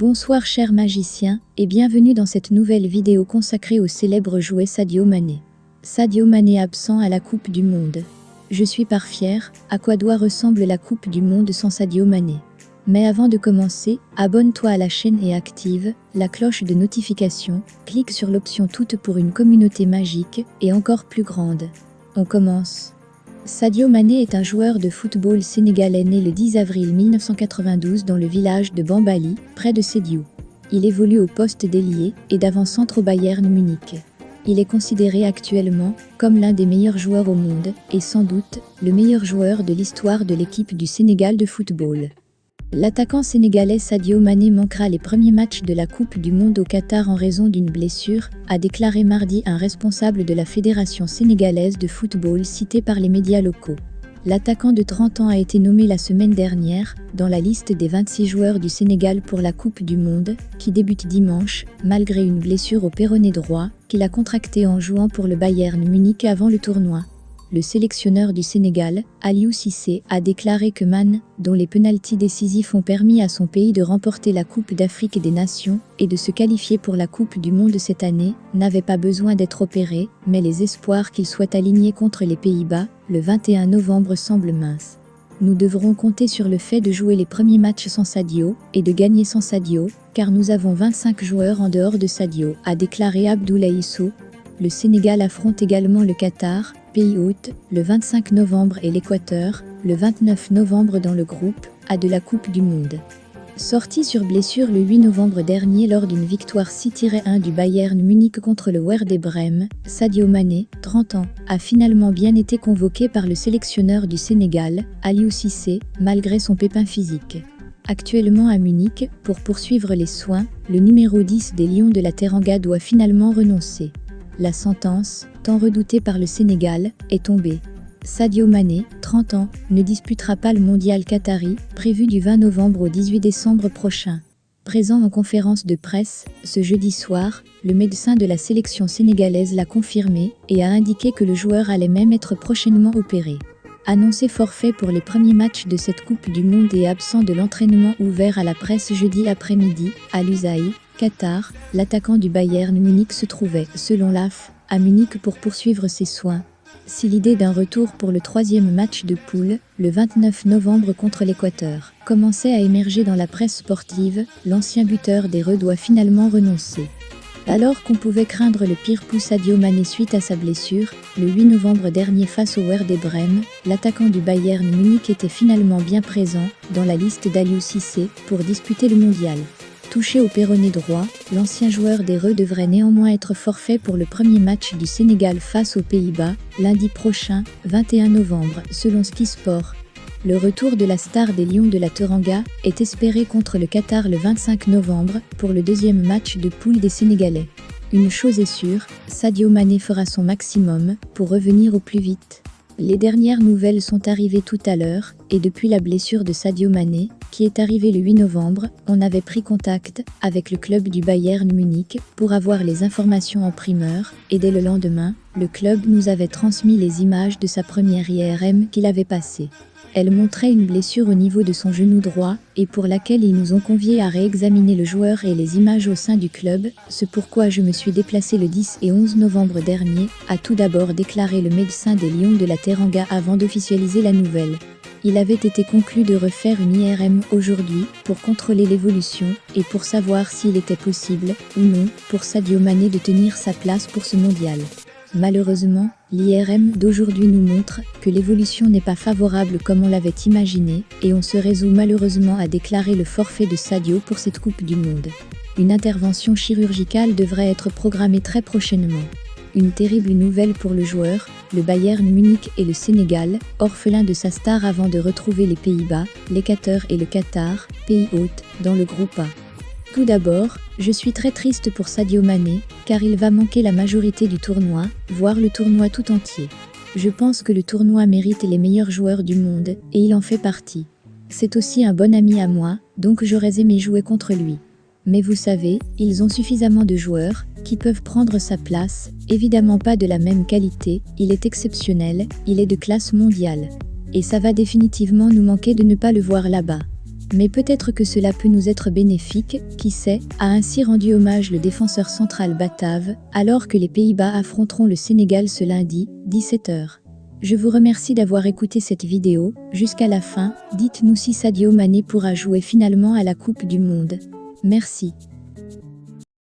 Bonsoir chers magiciens, et bienvenue dans cette nouvelle vidéo consacrée au célèbre jouet Sadio Mané. Sadio Mané absent à la Coupe du Monde. Je suis par fier, à quoi doit ressemble la Coupe du Monde sans Sadio Mané. Mais avant de commencer, abonne-toi à la chaîne et active la cloche de notification, clique sur l'option toute pour une communauté magique et encore plus grande. On commence. Sadio Mané est un joueur de football sénégalais né le 10 avril 1992 dans le village de Bambali, près de Sédhiou. Il évolue au poste d'ailier et d'avant-centre au Bayern Munich. Il est considéré actuellement comme l'un des meilleurs joueurs au monde et sans doute le meilleur joueur de l'histoire de l'équipe du Sénégal de football. L'attaquant sénégalais Sadio Mané manquera les premiers matchs de la Coupe du Monde au Qatar en raison d'une blessure, a déclaré mardi un responsable de la Fédération sénégalaise de football cité par les médias locaux. L'attaquant de 30 ans a été nommé la semaine dernière dans la liste des 26 joueurs du Sénégal pour la Coupe du Monde, qui débute dimanche, malgré une blessure au péroné droit qu'il a contractée en jouant pour le Bayern Munich avant le tournoi. Le sélectionneur du Sénégal, Aliou Cissé, a déclaré que Man, dont les pénaltys décisifs ont permis à son pays de remporter la Coupe d'Afrique des Nations et de se qualifier pour la Coupe du Monde cette année, n'avait pas besoin d'être opéré, mais les espoirs qu'il soit aligné contre les Pays-Bas, le 21 novembre semblent minces. Nous devrons compter sur le fait de jouer les premiers matchs sans Sadio et de gagner sans Sadio, car nous avons 25 joueurs en dehors de Sadio, a déclaré Abdoulaye Sow. Le Sénégal affronte également le Qatar, pays hôte, le 25 novembre et l'Équateur, le 29 novembre dans le groupe A de la Coupe du Monde. Sorti sur blessure le 8 novembre dernier lors d'une victoire 6-1 du Bayern Munich contre le Werder Brême, Sadio Mané, 30 ans, a finalement bien été convoqué par le sélectionneur du Sénégal, Aliou Cissé, malgré son pépin physique. Actuellement à Munich, pour poursuivre les soins, le numéro 10 des Lions de la Teranga doit finalement renoncer. La sentence, tant redoutée par le Sénégal, est tombée. Sadio Mané, 30 ans, ne disputera pas le mondial qatari, prévu du 20 novembre au 18 décembre prochain. Présent en conférence de presse, ce jeudi soir, le médecin de la sélection sénégalaise l'a confirmé et a indiqué que le joueur allait même être prochainement opéré. Annoncé forfait pour les premiers matchs de cette Coupe du Monde et absent de l'entraînement ouvert à la presse jeudi après-midi, à Lusail, Qatar, l'attaquant du Bayern Munich se trouvait, selon l'AF, à Munich pour poursuivre ses soins. Si l'idée d'un retour pour le troisième match de poule, le 29 novembre contre l'Équateur, commençait à émerger dans la presse sportive, l'ancien buteur des Reds doit finalement renoncer. Alors qu'on pouvait craindre le pire pour Sadio Mané suite à sa blessure, le 8 novembre dernier face au Werder Brême, l'attaquant du Bayern Munich était finalement bien présent dans la liste d'Aliou Cissé pour disputer le mondial. Touché au péroné droit, l'ancien joueur des Reds devrait néanmoins être forfait pour le premier match du Sénégal face aux Pays-Bas, lundi prochain, 21 novembre, selon Sky Sport. Le retour de la star des Lions de la Teranga est espéré contre le Qatar le 25 novembre pour le deuxième match de poule des Sénégalais. Une chose est sûre, Sadio Mané fera son maximum pour revenir au plus vite. Les dernières nouvelles sont arrivées tout à l'heure, et depuis la blessure de Sadio Mané, qui est arrivée le 8 novembre, on avait pris contact avec le club du Bayern Munich pour avoir les informations en primeur, et dès le lendemain, le club nous avait transmis les images de sa première IRM qu'il avait passée. Elle montrait une blessure au niveau de son genou droit, et pour laquelle ils nous ont conviés à réexaminer le joueur et les images au sein du club, ce pourquoi je me suis déplacé le 10 et 11 novembre dernier, a tout d'abord déclaré le médecin des Lions de la Teranga avant d'officialiser la nouvelle. Il avait été conclu de refaire une IRM aujourd'hui pour contrôler l'évolution et pour savoir s'il était possible, ou non, pour Sadio Mané de tenir sa place pour ce mondial. Malheureusement, l'IRM d'aujourd'hui nous montre que l'évolution n'est pas favorable comme on l'avait imaginé et on se résout malheureusement à déclarer le forfait de Sadio pour cette Coupe du Monde. Une intervention chirurgicale devrait être programmée très prochainement. Une terrible nouvelle pour le joueur, le Bayern Munich et le Sénégal, orphelins de sa star avant de retrouver les Pays-Bas, l'Équateur et le Qatar, pays hôte, dans le groupe A. Tout d'abord, je suis très triste pour Sadio Mané, car il va manquer la majorité du tournoi, voire le tournoi tout entier. Je pense que le tournoi mérite les meilleurs joueurs du monde, et il en fait partie. C'est aussi un bon ami à moi, donc j'aurais aimé jouer contre lui. Mais vous savez, ils ont suffisamment de joueurs qui peuvent prendre sa place, évidemment pas de la même qualité, il est exceptionnel, il est de classe mondiale. Et ça va définitivement nous manquer de ne pas le voir là-bas. Mais peut-être que cela peut nous être bénéfique, qui sait, a ainsi rendu hommage le défenseur central batave, alors que les Pays-Bas affronteront le Sénégal ce lundi, 17h. Je vous remercie d'avoir écouté cette vidéo, jusqu'à la fin, dites-nous si Sadio Mané pourra jouer finalement à la Coupe du Monde. Merci.